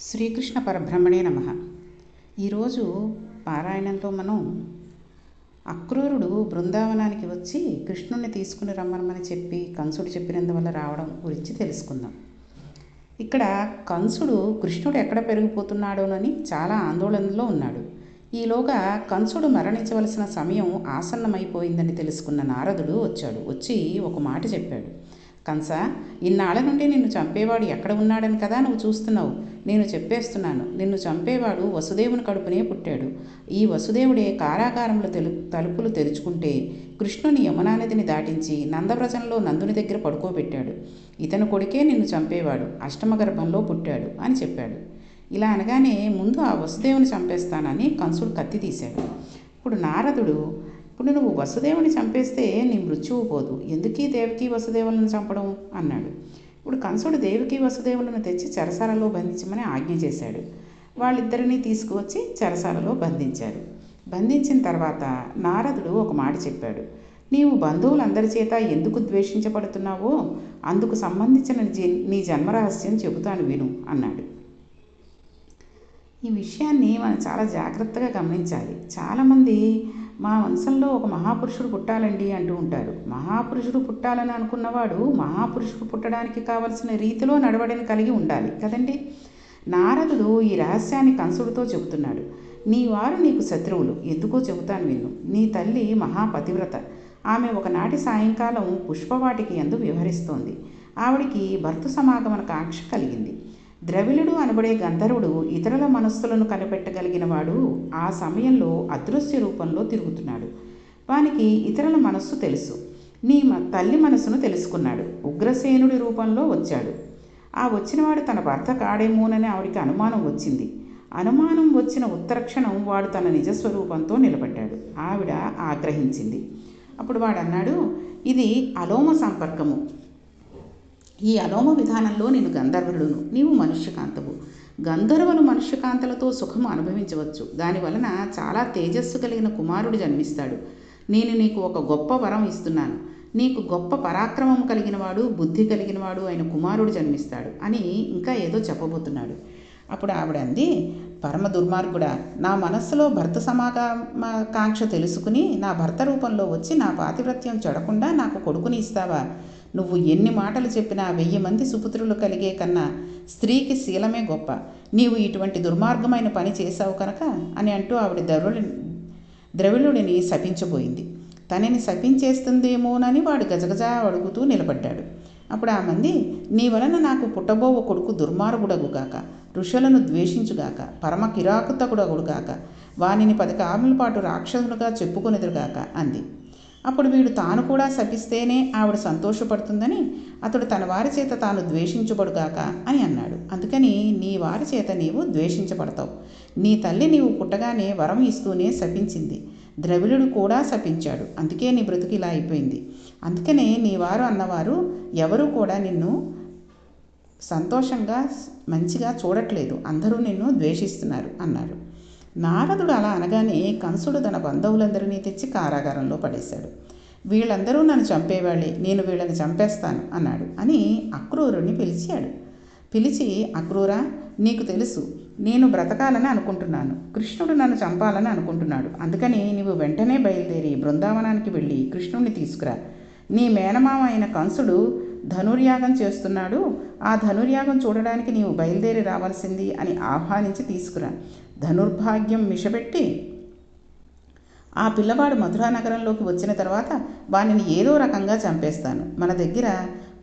శ్రీకృష్ణ పరబ్రహ్మణే నమః. ఈరోజు పారాయణంలో మనం అక్రూరుడు బృందావనానికి వచ్చి కృష్ణుణ్ణి తీసుకుని రమ్మనమని చెప్పి కంసుడు చెప్పినందువల్ల రావడం గురించి తెలుసుకుందాం. ఇక్కడ కంసుడు కృష్ణుడు ఎక్కడ పెరిగిపోతున్నాడోనని చాలా ఆందోళనలో ఉన్నాడు. ఈలోగా కంసుడు మరణించవలసిన సమయం ఆసన్నమైపోయిందని తెలుసుకున్న నారదుడు వచ్చి ఒక మాట చెప్పాడు. కంస, ఇన్నాళ్ళ నుండి నిన్ను చంపేవాడు ఎక్కడ ఉన్నాడని కదా నువ్వు చూస్తున్నావు. నేను చెప్పేస్తున్నాను, నిన్ను చంపేవాడు వసుదేవుని కడుపునే పుట్టాడు. ఈ వసుదేవుడే కారాగారంలో తలుపులు తెరుచుకుంటే కృష్ణుని యమునా నదిని దాటించి నందవ్రజంలో నందుని దగ్గర పడుకోబెట్టాడు. ఇతను కొడుకే నిన్ను చంపేవాడు, అష్టమ గర్భంలో పుట్టాడు అని చెప్పాడు. ఇలా అనగానే ముందు ఆ వసుదేవుని చంపేస్తానని కంసుడు కత్తి తీశాడు. ఇప్పుడు నారదుడు, ఇప్పుడు నువ్వు వసుదేవుని చంపేస్తే నీ మృత్యువు పోదు, ఎందుకీ దేవకీ వసుదేవులను చంపడం అన్నాడు. ఇప్పుడు కంసుడు దేవకీ వసుదేవులను తెచ్చి చెరసాలలో బంధించమని ఆజ్ఞ చేశాడు. వాళ్ళిద్దరినీ తీసుకువచ్చి చెరసాలలో బంధించారు. బంధించిన తర్వాత నారదుడు ఒక మాట చెప్పాడు. నీవు బంధువులందరి చేత ఎందుకు ద్వేషించబడుతున్నావో అందుకు సంబంధించిన నీ జన్మరహస్యం చెబుతాను విను అన్నాడు. ఈ విషయాన్ని మనం చాలా జాగ్రత్తగా గమనించాలి. చాలామంది మా వంశంలో ఒక మహాపురుషుడు పుట్టాలండి అంటూ ఉంటారు. మహాపురుషుడు పుట్టాలని అనుకున్నవాడు మహాపురుషుడు పుట్టడానికి కావలసిన రీతిలో నడవడిని కలిగి ఉండాలి కదండి. నారదుడు ఈ రహస్యాన్ని కంసుడితో చెబుతున్నాడు. నీ వారు నీకు శత్రువులు, ఎందుకో చెబుతాను విను. నీ తల్లి మహాపతివ్రత. ఆమె ఒకనాటి సాయంకాలం పుష్పవాటికి యందు వ్యవహరిస్తోంది. ఆవిడికి భర్త సమాగమన కాంక్ష కలిగింది. ద్రవిళుడు అనబడే గంధర్వుడు ఇతరుల మనస్సులను కనిపెట్టగలిగిన వాడు ఆ సమయంలో అదృశ్య రూపంలో తిరుగుతున్నాడు. వానికి ఇతరుల మనస్సు తెలుసు. నీ తల్లి మనస్సును తెలుసుకున్నాడు. ఉగ్రసేనుడి రూపంలో వచ్చాడు. ఆ వచ్చినవాడు తన భర్త కాడేమోనని ఆవిడికి అనుమానం వచ్చింది. అనుమానం వచ్చిన ఉత్తరక్షణం వాడు తన నిజస్వరూపంతో నిలబడ్డాడు. ఆవిడ ఆగ్రహించింది. అప్పుడు వాడు అన్నాడు, ఇది అలోమ సంపర్కము. ఈ అలోమ విధానంలో నేను గంధర్వుడును, నీవు మనుష్యకాంతవు. గంధర్వులు మనుష్యకాంతలతో సుఖము అనుభవించవచ్చు. దానివలన చాలా తేజస్సు కలిగిన కుమారుడు జన్మిస్తాడు. నేను నీకు ఒక గొప్ప వరం ఇస్తున్నాను. నీకు గొప్ప పరాక్రమం కలిగినవాడు, బుద్ధి కలిగినవాడు అయిన కుమారుడు జన్మిస్తాడు అని ఇంకా ఏదో చెప్పబోతున్నాడు. అప్పుడు ఆవిడ అంది, పరమ దుర్మార్గుడా, నా మనస్సులో భర్త సమాగమ కాంక్ష తెలుసుకుని నా భర్త రూపంలో వచ్చి నా పాతివ్రత్యం చెడకుండా నాకు కొడుకుని ఇస్తావా? నువ్వు ఎన్ని మాటలు చెప్పినా 1000 మంది సుపుత్రులు కలిగే కన్నా స్త్రీకి శీలమే గొప్ప. నీవు ఇటువంటి దుర్మార్గమైన పని చేశావు కనుక అని అంటూ ఆవిడ ద్రవిళుడిని శపించబోయింది. తనని శపించేస్తుందేమోనని వాడు గజగజ అడుగుతూ నిలబడ్డాడు. అప్పుడు ఆ మంది, నీ వలన నాకు పుట్టబోవ కొడుకు దుర్మార్గుడగుగాక, ఋషులను ద్వేషించుగాక, పరమ కిరాకుతగుడగుగాక, వానిని 10 కాముల పాటు రాక్షసులుగా చెప్పుకొనిదురుగాక అంది. అప్పుడు వీడు తాను కూడా శపిస్తేనే ఆవిడ సంతోషపడుతుందని అతడు తన వారి చేత తాను ద్వేషించబడుగాక అని అన్నాడు. అందుకని నీ వారి చేత నీవు ద్వేషించబడతావు. నీ తల్లి నీవు పుట్టగానే వరం ఇస్తూనే శపించింది. ద్రవిళుడు కూడా శపించాడు. అందుకే నీ బ్రతుకు ఇలా అయిపోయింది. అందుకనే నీ వారు అన్నవారు ఎవరూ కూడా నిన్ను సంతోషంగా మంచిగా చూడట్లేదు, అందరూ నిన్ను ద్వేషిస్తున్నారు అన్నాడు. నారదుడు అలా అనగానే కంసుడు తన బంధువులందరినీ తెచ్చి కారాగారంలో పడేశాడు. వీళ్ళందరూ నన్ను చంపేవాళ్ళే, నేను వీళ్ళని చంపేస్తాను అన్నాడు అని అక్రూరుని పిలిచి, అక్రూరా, నీకు తెలుసు నేను బ్రతకాలని అనుకుంటున్నాను, కృష్ణుడు నన్ను చంపాలని అనుకుంటున్నాడు. అందుకని నీవు వెంటనే బయలుదేరి బృందావనానికి వెళ్ళి కృష్ణుడిని తీసుకురా. నీ మేనమామ అయిన కంసుడు ధనుర్యాగం చేస్తున్నాడు. ఆ ధనుర్యాగం చూడడానికి నీవు బయలుదేరి రావాల్సింది అని ఆహ్వానించి తీసుకురా. ధనుర్భాగ్యం మిషబెట్టి ఆ పిల్లవాడు మధురా నగరంలోకి వచ్చిన తర్వాత వానిని ఏదో రకంగా చంపేస్తాను. మన దగ్గర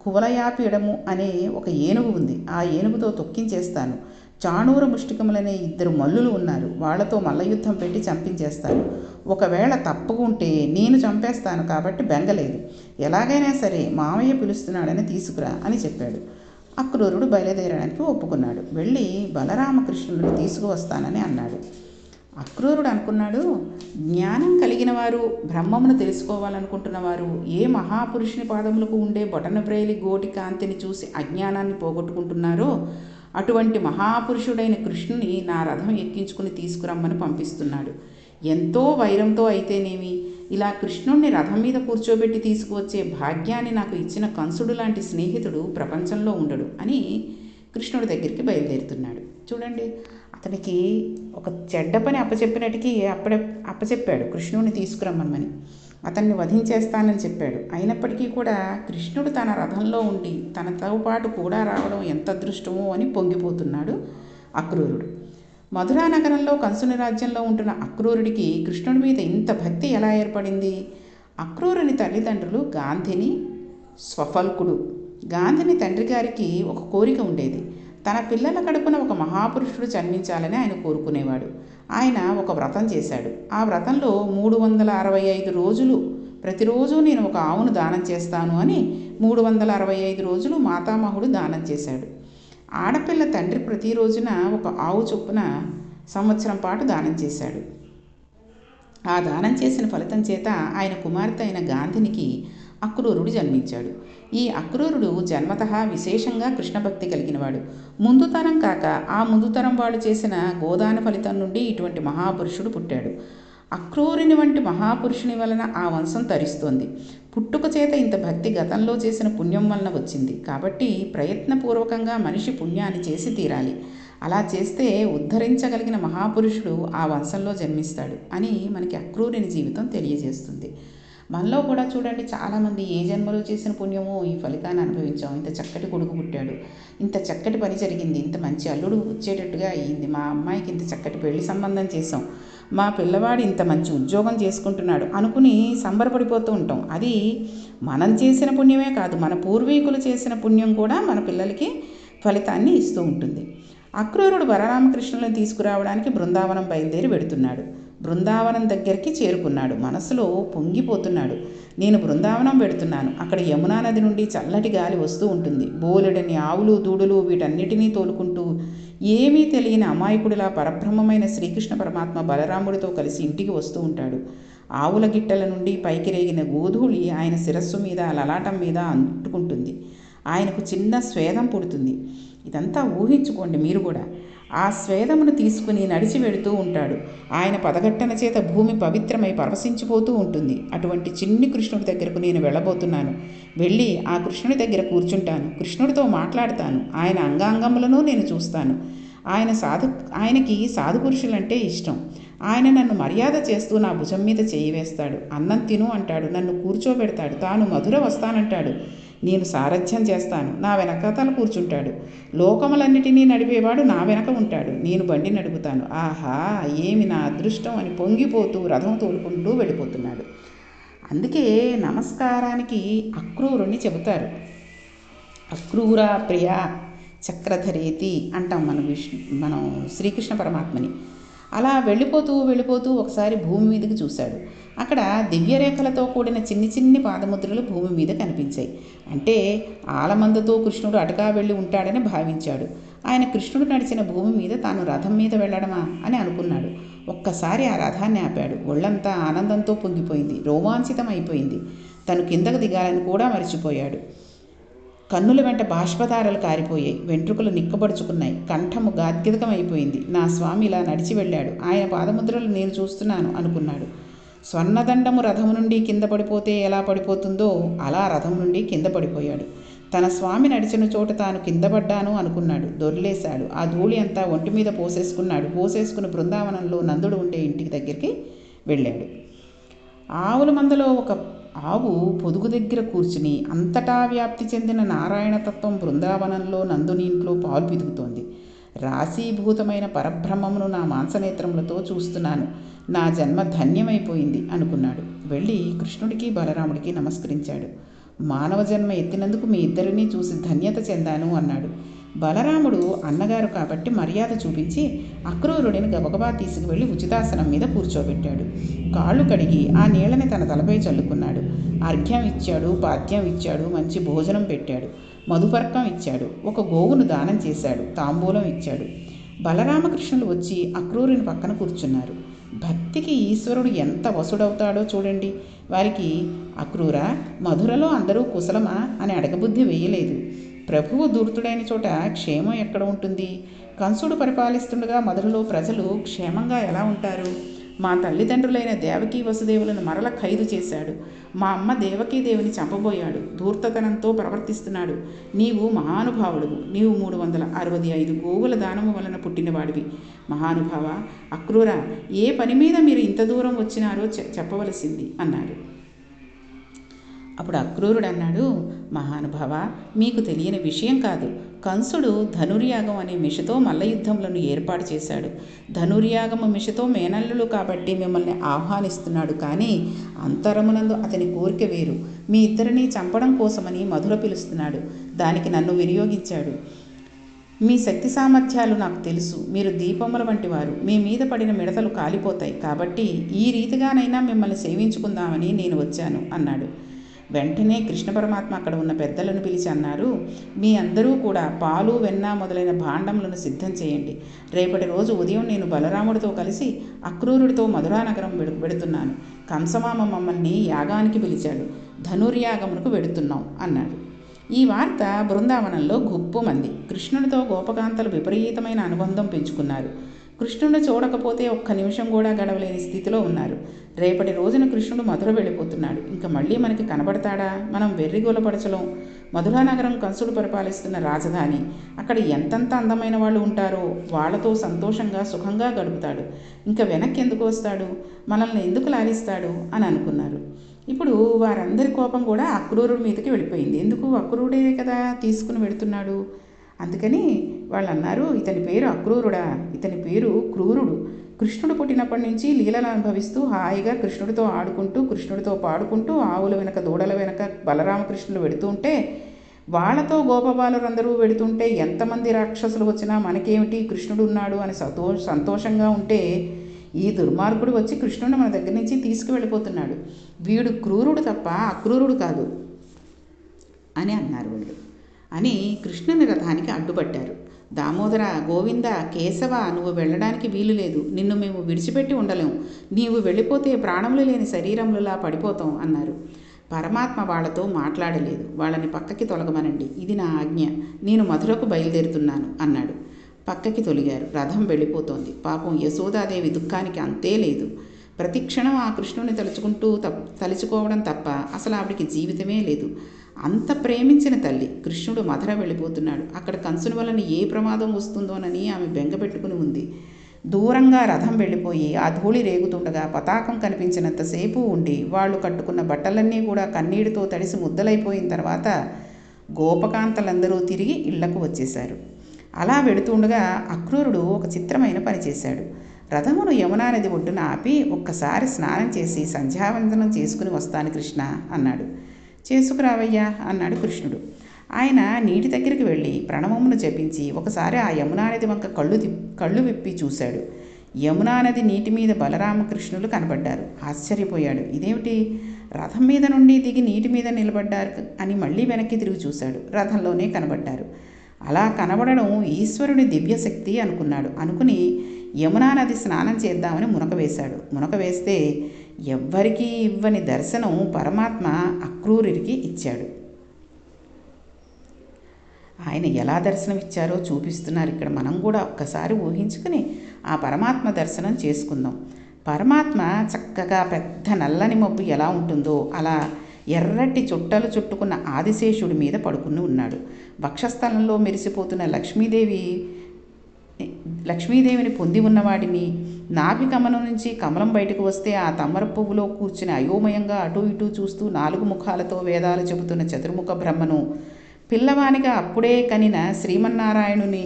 కువలయాపీడము అనే ఒక ఏనుగు ఉంది. ఆ ఏనుగుతో తొక్కించేస్తాను. చాణూర ముష్టికములనే 2 మల్లులు ఉన్నారు. వాళ్లతో మల్లయుద్ధం పెట్టి చంపించేస్తాను. ఒకవేళ తప్పుకుంటే నేను చంపేస్తాను కాబట్టి బెంగలేదు. ఎలాగైనా సరే మామయ్య పిలుస్తున్నాడని తీసుకురా అని చెప్పాడు. అక్రూరుడు బయలుదేరడానికి ఒప్పుకున్నాడు. వెళ్ళి బలరామకృష్ణులను తీసుకువస్తానని అన్నాడు. అక్రూరుడు అనుకున్నాడు, జ్ఞానం కలిగిన వారు, బ్రహ్మమును తెలుసుకోవాలనుకుంటున్న వారు ఏ మహాపురుషుని పాదములకు ఉండే బొటనవ్రేలి గోటి కాంతిని చూసి అజ్ఞానాన్ని పోగొట్టుకుంటున్నారో అటువంటి మహాపురుషుడైన కృష్ణుని నా రథం ఎక్కించుకుని తీసుకురమ్మని పంపిస్తున్నాడు. ఎంతో వైరంతో అయితేనేమి ఇలా కృష్ణుణ్ణి రథం మీద కూర్చోబెట్టి తీసుకువచ్చే భాగ్యాన్ని నాకు ఇచ్చిన కంసుడు లాంటి స్నేహితుడు ప్రపంచంలో ఉండడు అని కృష్ణుడి దగ్గరికి బయలుదేరుతున్నాడు. చూడండి, అతనికి ఒక చెడ్డ పని అప్పచెప్పినట్టుకి అప్పచెప్పాడు కృష్ణుడిని తీసుకురమ్మని. అతన్ని వధించేస్తానని చెప్పాడు. అయినప్పటికీ కూడా కృష్ణుడు తన రథంలో ఉండి తనతో పాటు కూడా రావడం ఎంత అదృష్టమో అని పొంగిపోతున్నాడు అక్రూరుడు. మధురా నగరంలో కంసుని రాజ్యంలో ఉంటున్న అక్రూరుడికి కృష్ణుడి మీద ఇంత భక్తి ఎలా ఏర్పడింది? అక్రూరుని తల్లిదండ్రులు గాంధిని, స్వఫల్కుడు. గాంధిని తండ్రి గారికి ఒక కోరిక ఉండేది. తన పిల్లల కడుపున ఒక మహాపురుషుడు జన్మించాలని ఆయన కోరుకునేవాడు. ఆయన ఒక వ్రతం చేశాడు. ఆ వ్రతంలో 365 రోజులు ప్రతిరోజు నేను ఒక ఆవును దానం చేస్తాను అని 365 రోజులు మాతామహుడు దానం చేశాడు. ఆడపిల్ల తండ్రి ప్రతిరోజున ఒక ఆవు చొప్పున సంవత్సరం పాటు దానం చేశాడు. ఆ దానం చేసిన ఫలితం చేత ఆయన కుమార్తె అయిన గాంధినికి అక్రూరుడు జన్మించాడు. ఈ అక్రూరుడు జన్మతః విశేషంగా కృష్ణభక్తి కలిగినవాడు. ముందు తరం కాక ఆ ముందు తరం వాడు చేసిన గోదాన ఫలితం నుండి ఇటువంటి మహాపురుషుడు పుట్టాడు. అక్రూరుని వంటి మహాపురుషుని వలన ఆ వంశం తరిస్తోంది. పుట్టుక చేత ఇంత భక్తి గతంలో చేసిన పుణ్యం వలన వచ్చింది. కాబట్టి ప్రయత్నపూర్వకంగా మనిషి పుణ్యాన్ని చేసి తీరాలి. అలా చేస్తే ఉద్ధరించగలిగిన మహాపురుషుడు ఆ వంశంలో జన్మిస్తాడు అని మనకి అక్రూరుని జీవితం తెలియజేస్తుంది. మనలో కూడా చూడండి, చాలామంది ఏ జన్మలో చేసిన పుణ్యమో ఈ ఫలితాన్ని అనుభవించాం. ఇంత చక్కటి కొడుకు పుట్టాడు, ఇంత చక్కటి పని జరిగింది, ఇంత మంచి అల్లుడు వచ్చేటట్టుగా అయ్యింది, మా అమ్మాయికి ఇంత చక్కటి పెళ్లి సంబంధం చేసాం, మా పిల్లవాడు ఇంత మంచి ఉద్యోగం చేసుకుంటున్నాడు అనుకుని సంబరపడిపోతూ ఉంటాం. అది మనం చేసిన పుణ్యమే కాదు, మన పూర్వీకులు చేసిన పుణ్యం కూడా మన పిల్లలకి ఫలితాన్ని ఇస్తూ ఉంటుంది. అక్రూరుడు బలరామకృష్ణులను తీసుకురావడానికి బృందావనం బయలుదేరి వెడుతున్నాడు. బృందావనం దగ్గరికి చేరుకున్నాడు. మనసులో పొంగిపోతున్నాడు. నేను బృందావనం వెడుతున్నాను. అక్కడ యమునా నది నుండి చల్లటి గాలి వస్తూ ఉంటుంది. బోలెడని ఆవులు, దూడలు వీటన్నిటినీ తోలుకుంటూ ఏమీ తెలియని అమాయకుడిలా పరబ్రహ్మమైన శ్రీకృష్ణ పరమాత్మ బలరాముడితో కలిసి ఇంటికి వస్తూ ఉంటాడు. ఆవుల గిట్టల నుండి పైకి రేగిన గోధూళి ఆయన శిరస్సు మీద, లలాటం మీద అంటుకుంటుంది. ఆయనకు చిన్న స్వేదం పుడుతుంది. ఇదంతా ఊహించుకోండి మీరు కూడా. ఆ స్వేదమును తీసుకుని నడిచి వెడుతూ ఉంటాడు. ఆయన పదగట్టన చేత భూమి పవిత్రమై పరవశించిపోతూ ఉంటుంది. అటువంటి చిన్ని కృష్ణుడి దగ్గరకు నేను వెళ్ళబోతున్నాను. వెళ్ళి ఆ కృష్ణుడి దగ్గర కూర్చుంటాను. కృష్ణుడితో మాట్లాడతాను. ఆయన అంగాంగములను నేను చూస్తాను. ఆయనకి సాధు పురుషులంటే ఇష్టం. ఆయన నన్ను మర్యాద చేస్తూ నా భుజం మీద చేయి వేస్తాడు. అన్నం తిను అంటాడు. నన్ను కూర్చోబెడతాడు. తాను మధుర వస్తానంటాడు. నేను సారథ్యం చేస్తాను. నా వెనకాతల కూర్చుంటాడు. లోకములన్నిటినీ నడిపేవాడు నా వెనక ఉంటాడు. నేను బండి నడుపుతాను. ఆహా, ఏమి నా అదృష్టం అని పొంగిపోతూ రథం తోలుకుంటూ వెళ్ళిపోతున్నాడు. అందుకే నమస్కారానికి అక్రూరుణ్ణి చెబుతారు. అక్రూర ప్రియ చక్రధరేతి అంటాం మనం శ్రీకృష్ణ పరమాత్మని. అలా వెళ్ళిపోతూ ఒకసారి భూమి మీదకి చూశాడు. అక్కడ దివ్యరేఖలతో కూడిన చిన్ని చిన్ని పాదముద్రలు భూమి మీద కనిపించాయి. అంటే ఆలమందతో కృష్ణుడు అటుగా వెళ్ళి ఉంటాడని భావించాడు. ఆయన కృష్ణుడు నడిచిన భూమి మీద తాను రథం మీద వెళ్ళడమా అని అనుకున్నాడు. ఒక్కసారి ఆ రథాన్ని ఆపాడు. ఒళ్ళంతా ఆనందంతో పొంగిపోయింది. రోమాంచితం అయిపోయింది. తను కిందకు దిగాలని కూడా మర్చిపోయాడు. కన్నుల వెంట బాష్పధారలు కారిపోయాయి. వెంట్రుకలు నిక్కబడుచుకున్నాయి. కంఠము గాద్గదకమైపోయింది. నా స్వామి ఇలా నడిచి వెళ్ళాడు. ఆయన పాదముద్రలు నేను చూస్తున్నాను అనుకున్నాడు. స్వర్ణదండము రథము నుండి కింద పడిపోతే ఎలా పడిపోతుందో అలా రథం నుండి కింద పడిపోయాడు. తన స్వామి నడిచిన చోట తాను కింద పడ్డాను అనుకున్నాడు. దొర్లేశాడు. ఆ ధూళి అంతా ఒంటి మీద పోసేసుకుని బృందావనంలో నందుడు ఉండే ఇంటికి దగ్గరికి వెళ్ళాడు. ఆవుల మందలో ఒక ఆవు పొదుగు దగ్గర కూర్చుని అంతటా వ్యాప్తి చెందిన నారాయణతత్వం బృందావనంలో నందుని ఇంట్లో పాలు పితుకుతోంది. రాశీభూతమైన పరబ్రహ్మమును నా మాంసనేత్రములతో చూస్తున్నాను. నా జన్మ ధన్యమైపోయింది అనుకున్నాడు. వెళ్ళి కృష్ణుడికి బలరాముడికి నమస్కరించాడు. మానవ జన్మ ఎత్తినందుకు మీ ఇద్దరినీ చూసి ధన్యత చెందాను అన్నాడు. బలరాముడు అన్నగారు కాబట్టి మర్యాద చూపించి అక్రూరుడిని గబగబా తీసుకువెళ్ళి ఉచితాసనం మీద కూర్చోబెట్టాడు. కాళ్ళు కడిగి ఆ నీళ్ళని తన తలపై చల్లుకున్నాడు. అర్ఘ్యం ఇచ్చాడు, పాద్యం ఇచ్చాడు, మంచి భోజనం పెట్టాడు, మధుపర్కం ఇచ్చాడు, ఒక గోవును దానం చేశాడు, తాంబూలం ఇచ్చాడు. బలరామకృష్ణులు వచ్చి అక్రూరుని పక్కన కూర్చున్నారు. భక్తికి ఈశ్వరుడు ఎంత వసుడవుతాడో చూడండి. వారికి అక్రూర, మధురలో అందరూ కుశలమా అని అడగబుద్ధి వేయలేదు. ప్రభువు దూర్తుడైన చోట క్షేమం ఎక్కడ ఉంటుంది? కంసుడు పరిపాలిస్తుండగా మధురలో ప్రజలు క్షేమంగా ఎలా ఉంటారు? మా తల్లిదండ్రులైన దేవకీ వసుదేవులను మరల ఖైదు చేశాడు. మా అమ్మ దేవకీదేవిని చంపబోయాడు. ధూర్తతనంతో ప్రవర్తిస్తున్నాడు. నీవు మహానుభావుడువు. నీవు 365 గోవుల దానము వలన పుట్టినవాడివి. మహానుభావ, అక్రూర, ఏ పని మీద మీరు ఇంత దూరం వచ్చినారో చెప్పవలసింది అన్నారు. అప్పుడు అక్రూరుడు అన్నాడు, మహానుభావ, మీకు తెలియని విషయం కాదు. కంసుడు ధనుర్యాగం అనే మిషతో మల్లయుద్ధములను ఏర్పాటు చేశాడు. ధనుర్యాగము మిషతో మేనల్లులు కాబట్టి మిమ్మల్ని ఆహ్వానిస్తున్నాడు. కానీ అంతరమునందు అతని కోరిక వేరు. మీ ఇద్దరిని చంపడం కోసమని మధుర పిలుస్తున్నాడు. దానికి నన్ను వినియోగించాడు. మీ శక్తి సామర్థ్యాలు నాకు తెలుసు. మీరు దీపముల వంటి వారు. మీ మీద పడిన మిడతలు కాలిపోతాయి. కాబట్టి ఈ రీతిగానైనా మిమ్మల్ని సేవించుకుందామని నేను వచ్చాను అన్నాడు. వెంటనే కృష్ణ పరమాత్మ అక్కడ ఉన్న పెద్దలను పిలిచి అన్నారు, మీ అందరూ కూడా పాలు, వెన్న మొదలైన భాండములను సిద్ధం చేయండి. రేపటి రోజు ఉదయం నేను బలరాముడితో కలిసి అక్రూరుడితో మధురానగరం వెడుతున్నాను. కంసమామ మమ్మల్ని యాగానికి పిలిచాడు. ధనుర్యాగమునకు వెడుతున్నాం అన్నాడు. ఈ వార్త బృందావనంలో గుప్పుమంది. కృష్ణుడితో గోపకాంతలు విపరీతమైన అనుబంధం పెంచుకున్నారు. కృష్ణుడిని చూడకపోతే ఒక్క నిమిషం కూడా గడవలేని స్థితిలో ఉన్నారు. రేపటి రోజున కృష్ణుడు మధుర వెళ్ళిపోతున్నాడు. ఇంకా మళ్ళీ మనకి కనబడతాడా? మనం వెర్రిగోలపరచలం. మధురానగరం కంసుడు పరిపాలిస్తున్న రాజధాని. అక్కడ ఎంతంత అందమైన వాళ్ళు ఉంటారో వాళ్లతో సంతోషంగా సుఖంగా గడుపుతాడు. ఇంకా వెనక్కి ఎందుకు వస్తాడు? మనల్ని ఎందుకు లాలిస్తాడు అని అనుకున్నారు. ఇప్పుడు వారందరి కోపం కూడా అక్రూరుడి మీదకి వెళ్ళిపోయింది. ఎందుకు? అక్రూరుడే కదా తీసుకుని వెడుతున్నాడు. అందుకని వాళ్ళు అన్నారు, ఇతని పేరు అక్రూరుడా? ఇతని పేరు క్రూరుడు. కృష్ణుడు పుట్టినప్పటి నుంచి లీలలు అనుభవిస్తూ హాయిగా కృష్ణుడితో ఆడుకుంటూ కృష్ణుడితో పాడుకుంటూ ఆవుల వెనక దూడల వెనక బలరామకృష్ణులు వెడుతూ ఉంటే, వాళ్లతో గోపబాలురందరూ వెడుతుంటే ఎంతమంది రాక్షసులు వచ్చినా మనకేమిటి, కృష్ణుడు ఉన్నాడు అని సంతోషంగా ఉంటే, ఈ దుర్మార్గుడు వచ్చి కృష్ణుడిని మన దగ్గర నుంచి తీసుకువెళ్ళిపోతున్నాడు. వీడు క్రూరుడు తప్ప అక్రూరుడు కాదు అని అన్నారు వాళ్ళు. అని కృష్ణుని రథానికి అడ్డుపట్టారు. దామోదర, గోవింద, కేశవ, నువ్వు వెళ్ళడానికి వీలు లేదు. నిన్ను మేము విడిచిపెట్టి ఉండలేము. నీవు వెళ్ళిపోతే ప్రాణములు లేని శరీరములలా పడిపోతాం అన్నారు. పరమాత్మ వాళ్లతో మాట్లాడలేదు. వాళ్ళని పక్కకి తొలగమనండి, ఇది నా ఆజ్ఞ. నేను మధురకు బయలుదేరుతున్నాను అన్నాడు. పక్కకి తొలిగారు. రథం వెళ్ళిపోతోంది. పాపం యశోదాదేవి దుఃఖానికి అంతే లేదు. ప్రతిక్షణం ఆ కృష్ణుని తలుచుకోవడం తప్ప అసలు ఆవిడికి జీవితమే లేదు. అంత ప్రేమించిన తల్లి. కృష్ణుడు మధుర వెళ్ళిపోతున్నాడు. అక్కడ కంసుని వలన ఏ ప్రమాదం వస్తుందోనని ఆమె బెంగ పెట్టుకుని ఉంది. దూరంగా రథం వెళ్ళిపోయి ఆ ధూళి రేగుతుండగా పతాకం కనిపించినంతసేపు ఉండి వాళ్ళు కట్టుకున్న బట్టలన్నీ కూడా కన్నీటితో తడిసి ముద్దలైపోయిన తర్వాత గోపకాంతలందరూ తిరిగి ఇళ్లకు వచ్చేశారు. అలా వెడుతుండగా అక్రూరుడు ఒక చిత్రమైన పని చేశాడు. రథమును యమునా నది ఒడ్డున ఆపి ఒక్కసారి స్నానం చేసి సంధ్యావందనం చేసుకుని వస్తాను కృష్ణ అన్నాడు. చేసుకురావయ్యా అన్నాడు కృష్ణుడు. ఆయన నీటి దగ్గరికి వెళ్ళి ప్రణవమును జపించి ఒకసారి ఆ యమునా నది వంక కళ్ళు విప్పి చూశాడు. యమునా నది నీటి మీద బలరామకృష్ణులు కనబడ్డారు. ఆశ్చర్యపోయాడు. ఇదేమిటి, రథం మీద నుండి దిగి నీటి మీద నిలబడ్డారు అని మళ్ళీ వెనక్కి తిరిగి చూశాడు. రథంలోనే కనబడ్డారు. అలా కనబడడం ఈశ్వరుని దివ్యశక్తి అనుకున్నాడు. అనుకుని యమునా నది స్నానం చేద్దామని మునక వేస్తే ఎవ్వరికీ ఇవ్వని దర్శనం పరమాత్మ అక్రూరుడికి ఇచ్చాడు. ఆయన ఎలా దర్శనం ఇచ్చారో చూపిస్తున్నారు ఇక్కడ. మనం కూడా ఒక్కసారి ఊహించుకుని ఆ పరమాత్మ దర్శనం చేసుకుందాం. పరమాత్మ చక్కగా పెద్ద నల్లని మబ్బు ఎలా ఉంటుందో అలా ఎర్రటి చుట్టలు చుట్టుకున్న ఆదిశేషుడి మీద పడుకుని ఉన్నాడు. వక్షస్థలంలో మెరిసిపోతున్న లక్ష్మీదేవిని పొంది ఉన్నవాడిని, నాభికమలం నుంచి కమలం బయటకు వస్తే ఆ తమ్మర పువ్వులో కూర్చుని అయోమయంగా అటూ ఇటూ చూస్తూ 4 ముఖాలతో వేదాలు చెబుతున్న చతుర్ముఖ బ్రహ్మను, పిల్లవానిగా అప్పుడే కనిన శ్రీమన్నారాయణుని,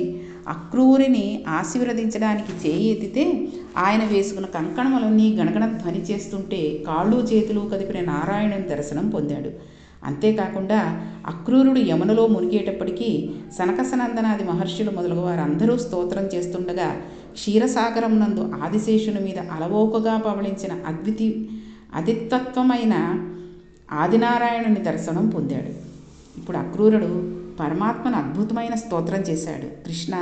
అక్రూరిని ఆశీర్వదించడానికి చేయి ఎత్తితే ఆయన వేసుకున్న కంకణములన్నీ గణగణ ధ్వని చేస్తుంటే కాళ్ళు చేతులు కదిపిన నారాయణుని దర్శనం పొందాడు. అంతేకాకుండా అక్రూరుడు యమునలో మునిగేటప్పటికీ సనకసనందనాది మహర్షులు మొదలగు వారందరూ స్తోత్రం చేస్తుండగా క్షీరసాగరం నందు ఆదిశేషుని మీద అలవోకగా పవళించిన అదితత్వమైన ఆదినారాయణుని దర్శనం పొందాడు. ఇప్పుడు అక్రూరుడు పరమాత్మను అద్భుతమైన స్తోత్రం చేశాడు. కృష్ణ,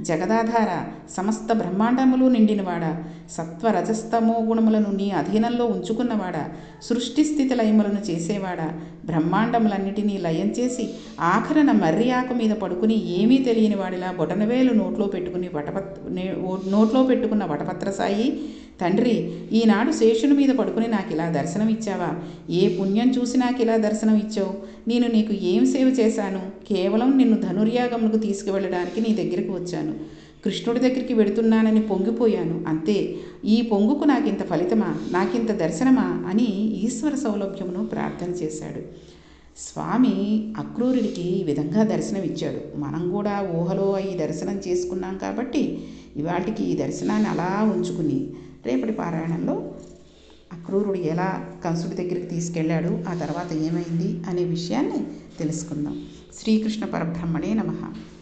జగదాధార, సమస్త బ్రహ్మాండములు నిండినవాడా, సత్వరజస్తమో గుణములను నీ అధీనంలో ఉంచుకున్నవాడా, సృష్టి స్థితి లయములను చేసేవాడా, బ్రహ్మాండములన్నిటినీ లయం చేసి ఆఖరణ మర్రి ఆకు మీద పడుకుని ఏమీ తెలియని వాడిలా బొటనవేలు నోట్లో పెట్టుకున్న వటపత్ర సాయి, తండ్రి, ఈనాడు శేషుని మీద పడుకుని నాకు ఇలా దర్శనం ఇచ్చావా? ఏ పుణ్యం చూసి నాకు ఇలా దర్శనం ఇచ్చావు? నేను నీకు ఏం సేవ చేశాను? కేవలం నిన్ను ధనుర్యాగమునకు తీసుకువెళ్ళడానికి నీ దగ్గరికి వచ్చాను. కృష్ణుడి దగ్గరికి వెడుతున్నానని పొంగిపోయాను, అంతే. ఈ పొంగుకు నాకింత ఫలితమా? నాకింత దర్శనమా? అని ఈశ్వర సౌలభ్యమును ప్రార్థన చేశాడు. స్వామి అక్రూరుడికి ఈ విధంగా దర్శనం ఇచ్చాడు. మనం కూడా ఊహలో ఈ దర్శనం చేసుకున్నాం కాబట్టి ఇవాటికి ఈ దర్శనాన్ని అలా ఉంచుకుని రేపటి పారాయణంలో అక్రూరుడు ఎలా కంసుడి దగ్గరికి తీసుకెళ్ళాడు, ఆ తర్వాత ఏమైంది అనే విషయాన్ని తెలుసుకుందాం. శ్రీకృష్ణ పరబ్రహ్మణే నమః.